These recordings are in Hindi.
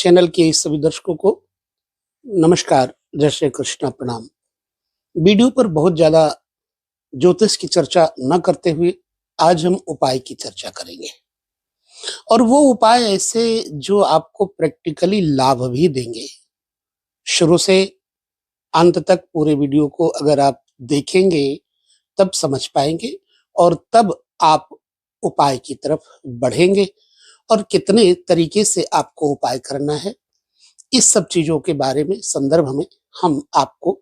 चैनल के सभी दर्शकों को नमस्कार, जय श्री कृष्णा, प्रणाम। वीडियो पर बहुत ज्यादा ज्योतिष की चर्चा न करते हुए आज हम उपाय की चर्चा करेंगे और वो उपाय ऐसे जो आपको प्रैक्टिकली लाभ भी देंगे। शुरू से अंत तक पूरे वीडियो को अगर आप देखेंगे तब समझ पाएंगे और तब आप उपाय की तरफ बढ़ेंगे और कितने तरीके से आपको उपाय करना है, इस सब चीजों के बारे में संदर्भ में हम आपको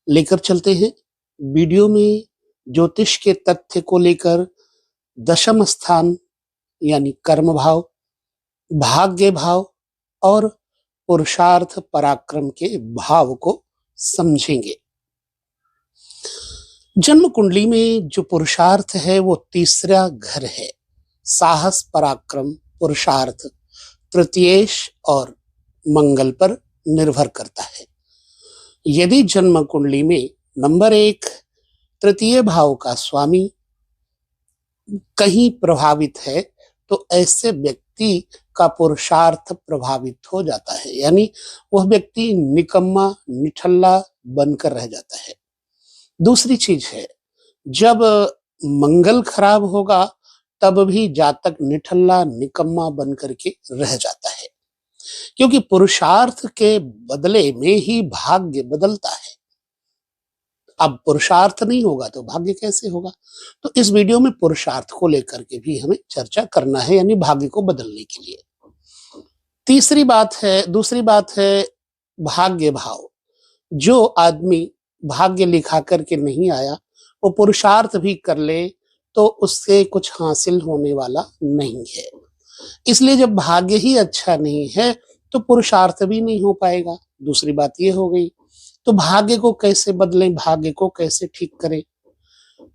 लेकर चलते हैं। वीडियो में ज्योतिष के तथ्य को लेकर दशम स्थान यानी कर्म भाव, भाग्य भाव और पुरुषार्थ पराक्रम के भाव को समझेंगे। जन्म कुंडली में जो पुरुषार्थ है वो तीसरा घर है। साहस, पराक्रम, पुरुषार्थ तृतीयेश और मंगल पर निर्भर करता है। यदि जन्म कुंडली में नंबर 1 तृतीय भाव का स्वामी कहीं प्रभावित है तो ऐसे व्यक्ति का पुरुषार्थ प्रभावित हो जाता है, यानी वह व्यक्ति निकम्मा निठल्ला बनकर रह जाता है। दूसरी चीज है, जब मंगल खराब होगा तब भी जातक निठल्ला निकम्मा बनकर के रह जाता है, क्योंकि पुरुषार्थ के बदले में ही भाग्य बदलता है। अब पुरुषार्थ नहीं होगा तो भाग्य कैसे होगा? तो इस वीडियो में पुरुषार्थ को लेकर के भी हमें चर्चा करना है, यानी भाग्य को बदलने के लिए। दूसरी बात है भाग्य भाव। जो आदमी भाग्य लिखा करके नहीं आया वो पुरुषार्थ भी कर ले तो उससे कुछ हासिल होने वाला नहीं है। इसलिए जब भाग्य ही अच्छा नहीं है तो पुरुषार्थ भी नहीं हो पाएगा। दूसरी बात ये हो गई। तो भाग्य को कैसे बदलें, भाग्य को कैसे ठीक करें?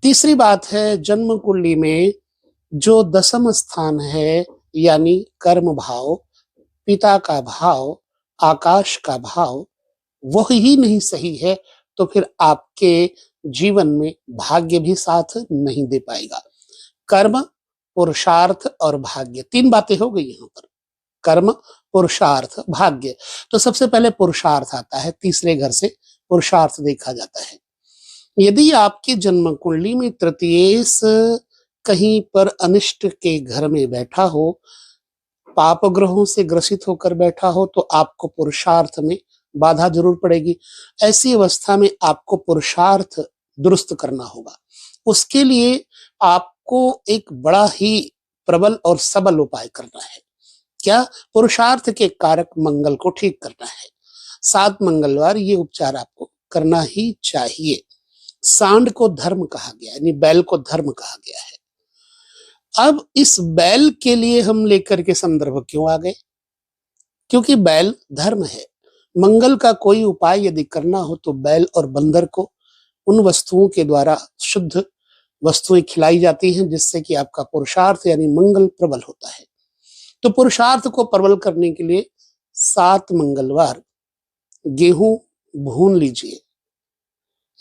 तीसरी बात है, जन्म कुंडली में जो दशम स्थान है यानी कर्म भाव, पिता का भाव, आकाश का भाव, वह ही नहीं सही है तो फिर आपके जीवन में भाग्य भी साथ नहीं दे पाएगा। कर्म, पुरुषार्थ और भाग्य, 3 बातें हो गई यहाँ पर। कर्म, पुरुषार्थ, भाग्य। तो सबसे पहले पुरुषार्थ आता है, तीसरे घर से पुरुषार्थ देखा जाता है। यदि आपकी जन्म कुंडली में तृतीयेश कहीं पर अनिष्ट के घर में बैठा हो, पाप ग्रहों से ग्रसित होकर बैठा हो, तो आपको पुरुषार्थ में बाधा जरूर पड़ेगी। ऐसी अवस्था में आपको पुरुषार्थ दुरुस्त करना होगा। उसके लिए आपको एक बड़ा ही प्रबल और सबल उपाय करना है। क्या? पुरुषार्थ के कारक मंगल को ठीक करना है। 7 मंगलवार ये उपचार आपको करना ही चाहिए। सांड को धर्म कहा गया, यानी बैल को धर्म कहा गया है। अब इस बैल के लिए हम लेकर के संदर्भ क्यों आ गए? क्योंकि बैल धर्म है। मंगल का कोई उपाय यदि करना हो तो बैल और बंदर को उन वस्तुओं के द्वारा शुद्ध वस्तुएं खिलाई जाती हैं जिससे कि आपका पुरुषार्थ यानी मंगल प्रबल होता है। तो पुरुषार्थ को प्रबल करने के लिए 7 मंगलवार गेहूं भून लीजिए,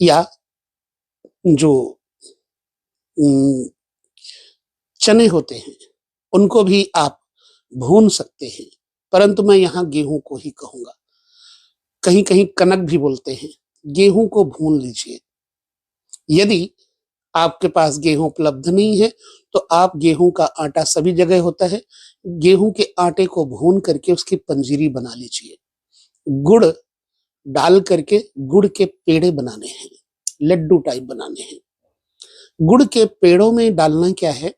या जो चने होते हैं उनको भी आप भून सकते हैं, परंतु मैं यहाँ गेहूं को ही कहूंगा। कहीं कहीं कनक भी बोलते हैं। गेहूं को भून लीजिए। यदि आपके पास गेहूं उपलब्ध नहीं है तो आप गेहूं का आटा, सभी जगह होता है, गेहूं के आटे को भून करके उसकी पंजीरी बना लीजिए। गुड़ डाल करके गुड़ के पेड़े बनाने हैं, लड्डू टाइप बनाने हैं। गुड़ के पेड़ों में डालना क्या है?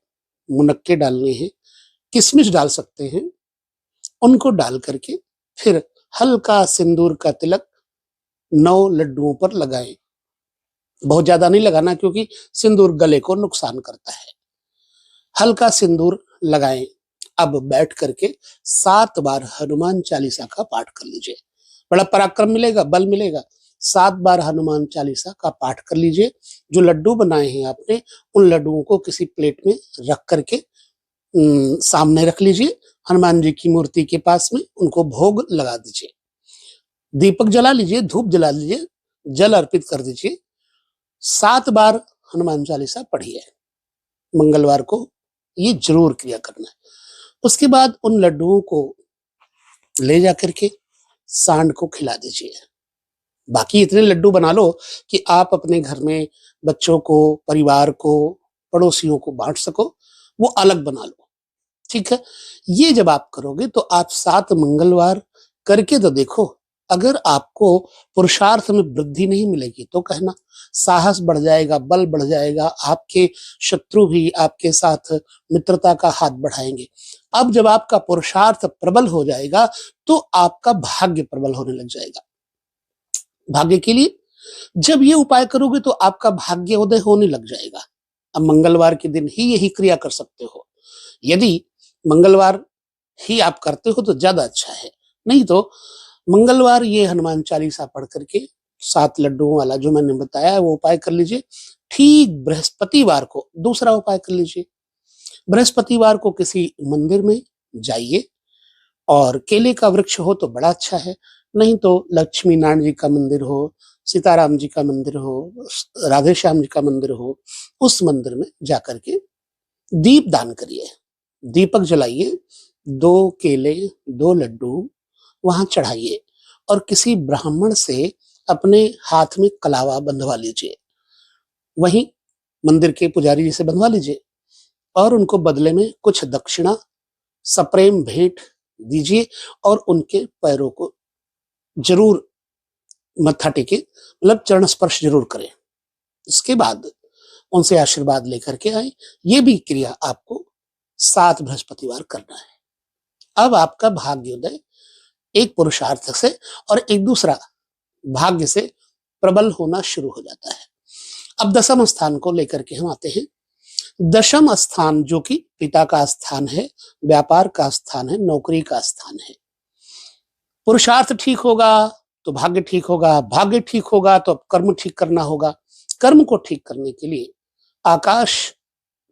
मुनक्के डालने हैं, किशमिश डाल सकते हैं। उनको डाल करके फिर हल्का सिंदूर का तिलक 9 लड्डुओं पर लगाएं। बहुत ज्यादा नहीं लगाना क्योंकि सिंदूर गले को नुकसान करता है। हल्का सिंदूर लगाएं। अब बैठ करके 7 बार हनुमान चालीसा का पाठ कर लीजिए। बड़ा पराक्रम मिलेगा, बल मिलेगा। 7 बार हनुमान चालीसा का पाठ कर लीजिए। जो लड्डू बनाए हैं आपने, उन लड्डुओं को किसी प्लेट में रख करके सामने रख लीजिए। हनुमान जी की मूर्ति के पास में उनको भोग लगा दीजिए। दीपक जला लीजिए, धूप जला लीजिए, जल अर्पित कर दीजिए। 7 बार हनुमान चालीसा पढ़िए। मंगलवार को ये जरूर क्रिया करना है। उसके बाद उन लड्डुओं को ले जाकर के सांड को खिला दीजिए। बाकी इतने लड्डू बना लो कि आप अपने घर में बच्चों को, परिवार को, पड़ोसियों को बांट सको, वो अलग बना लो। ठीक है? ये जब आप करोगे तो आप 7 मंगलवार करके तो देखो। अगर आपको पुरुषार्थ में वृद्धि नहीं मिलेगी तो कहना, साहस बढ़ जाएगा, बल बढ़ जाएगा, आपके शत्रु भी आपके साथ मित्रता का हाथ बढ़ाएंगे। अब जब आपका पुरुषार्थ प्रबल हो जाएगा तो आपका भाग्य प्रबल होने लग जाएगा। भाग्य के लिए जब ये उपाय करोगे तो आपका भाग्योदय होने लग जाएगा। अब मंगलवार के दिन ही यही क्रिया कर सकते हो। यदि मंगलवार ही आप करते हो तो ज्यादा अच्छा है, नहीं तो मंगलवार ये हनुमान चालीसा पढ़ करके 7 लड्डुओं वाला जो मैंने बताया है वो उपाय कर लीजिए। ठीक बृहस्पतिवार को दूसरा उपाय कर लीजिए। बृहस्पतिवार को किसी मंदिर में जाइए और केले का वृक्ष हो तो बड़ा अच्छा है, नहीं तो लक्ष्मी नारायण जी का मंदिर हो, सीताराम जी का मंदिर हो, राधे श्याम जी का मंदिर हो, उस मंदिर में जाकर के दीप दान करिए, दीपक जलाइए, 2 केले, 2 लड्डू वहां चढ़ाइए और किसी ब्राह्मण से अपने हाथ में कलावा बंधवा लीजिए, वहीं मंदिर के पुजारी जी से बंधवा लीजिए और उनको बदले में कुछ दक्षिणा सप्रेम भेंट दीजिए और उनके पैरों को जरूर मत्था टेके, मतलब चरण स्पर्श जरूर करें। इसके बाद उनसे आशीर्वाद लेकर के आए। ये भी क्रिया आपको 7 बृहस्पतिवार करना है। अब आपका भाग्योदय एक पुरुषार्थ से और एक दूसरा भाग्य से प्रबल होना शुरू हो जाता है। अब दशम स्थान को लेकर के हम आते हैं। दशम स्थान जो कि पिता का स्थान है, व्यापार का स्थान है, नौकरी का स्थान है। पुरुषार्थ ठीक होगा तो भाग्य ठीक होगा, भाग्य ठीक होगा तो कर्म ठीक करना होगा। कर्म को ठीक करने के लिए आकाश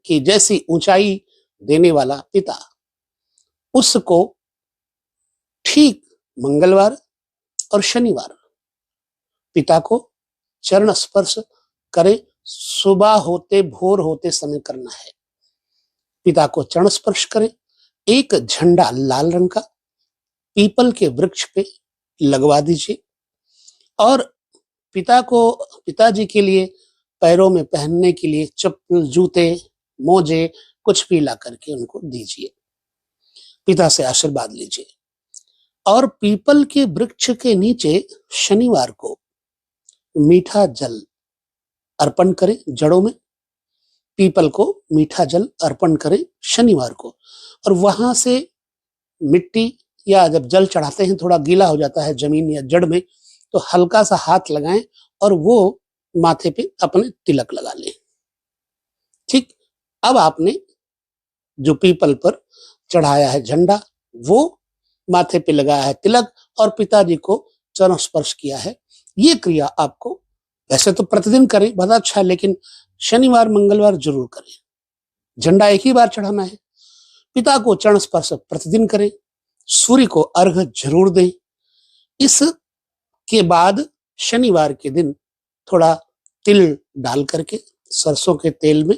की जैसी ऊंचाई देने वाला पिता, उसको ठीक मंगलवार और शनिवार पिता को चरण स्पर्श करें। सुबह होते भोर होते समय करना है। पिता को चरण स्पर्श करें। एक झंडा लाल रंग का पीपल के वृक्ष पे लगवा दीजिए और पिताजी के लिए पैरों में पहनने के लिए चप्पल, जूते, मोजे कुछ भी ला करके उनको दीजिए। पिता से आशीर्वाद लीजिए और पीपल के वृक्ष के नीचे शनिवार को मीठा जल अर्पण करें। जड़ों में पीपल को मीठा जल अर्पण करें शनिवार को, और वहां से मिट्टी या जब जल चढ़ाते हैं थोड़ा गीला हो जाता है जमीन या जड़ में, तो हल्का सा हाथ लगाएं और वो माथे पे अपने तिलक लगा लें। ठीक, अब आपने जो पीपल पर चढ़ाया है झंडा, वो माथे पे लगाया है तिलक और पिताजी को चरण स्पर्श किया है। ये क्रिया आपको वैसे तो प्रतिदिन करें, बहुत अच्छा है, लेकिन शनिवार मंगलवार जरूर करें। झंडा एक ही बार चढ़ाना है। पिता को चरण स्पर्श प्रतिदिन करें। सूर्य को अर्घ्य जरूर दें। इसके बाद शनिवार के दिन थोड़ा तिल डाल करके, सरसों के तेल में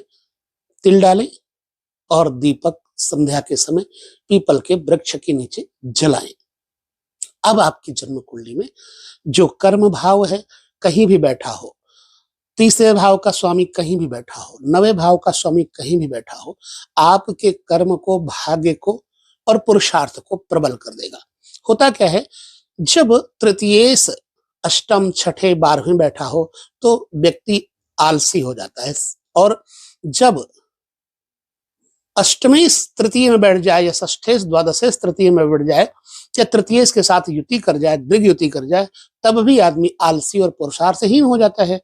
तिल डालें और दीपक संध्या के समय पीपल के वृक्ष के नीचे जलाएं। अब आपकी जन्म कुंडली में जो कर्म भाव है कहीं भी बैठा हो, तीसरे भाव का स्वामी कहीं भी बैठा हो, 9वें भाव का स्वामी कहीं भी बैठा हो, आपके कर्म को, भाग्य को और पुरुषार्थ को प्रबल कर देगा। होता क्या है, जब तृतीयेश, अष्टम, छठे, 12वें बैठा हो तो व्यक्ति आलसी हो जाता है, और जब अष्टमेश तृतीय में बैठ जाए या षष्ठेश द्वादशेश तृतीय में बैठ जाए या तृतीयेश के साथ युति कर जाए, दृग युति कर जाए, तब भी आदमी आलसी और पुरुषार्थहीन हो जाता है।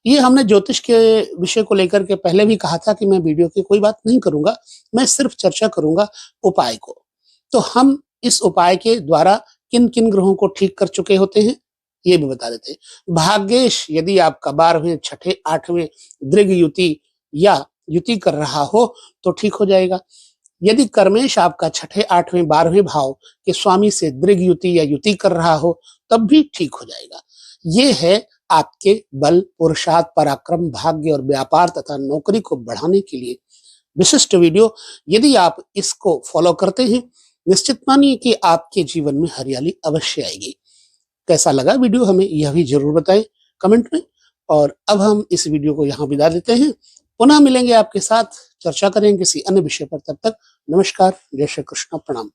ये हमने ज्योतिष के विषय को लेकर के पहले भी कहा था कि मैं वीडियो की कोई बात नहीं करूंगा, मैं सिर्फ चर्चा करूंगा उपाय को। तो हम इस उपाय के द्वारा किन किन ग्रहों को ठीक कर चुके होते हैं ये भी बता देते हैं। भाग्येश यदि आपका 12वें, छठे, 8वें दृग युति या युति कर रहा हो तो ठीक हो जाएगा। यदि कर्मेश आपका छठे, 8वें, 12वें भाव के स्वामी से दृग युति या युति कर रहा हो तब भी ठीक हो जाएगा। ये है आपके बल, पुरुषार्थ, पराक्रम, भाग्य और व्यापार तथा नौकरी को बढ़ाने के लिए विशिष्ट वीडियो। यदि आप इसको फॉलो करते हैं निश्चित मानिए कि आपके जीवन में हरियाली अवश्य आएगी। कैसा लगा वीडियो हमें यह भी जरूर बताएं कमेंट में। और अब हम इस वीडियो को यहाँ विदा देते हैं। पुनः मिलेंगे आपके साथ, चर्चा करेंगे किसी अन्य विषय पर। तब तक नमस्कार, जय श्री कृष्ण, प्रणाम।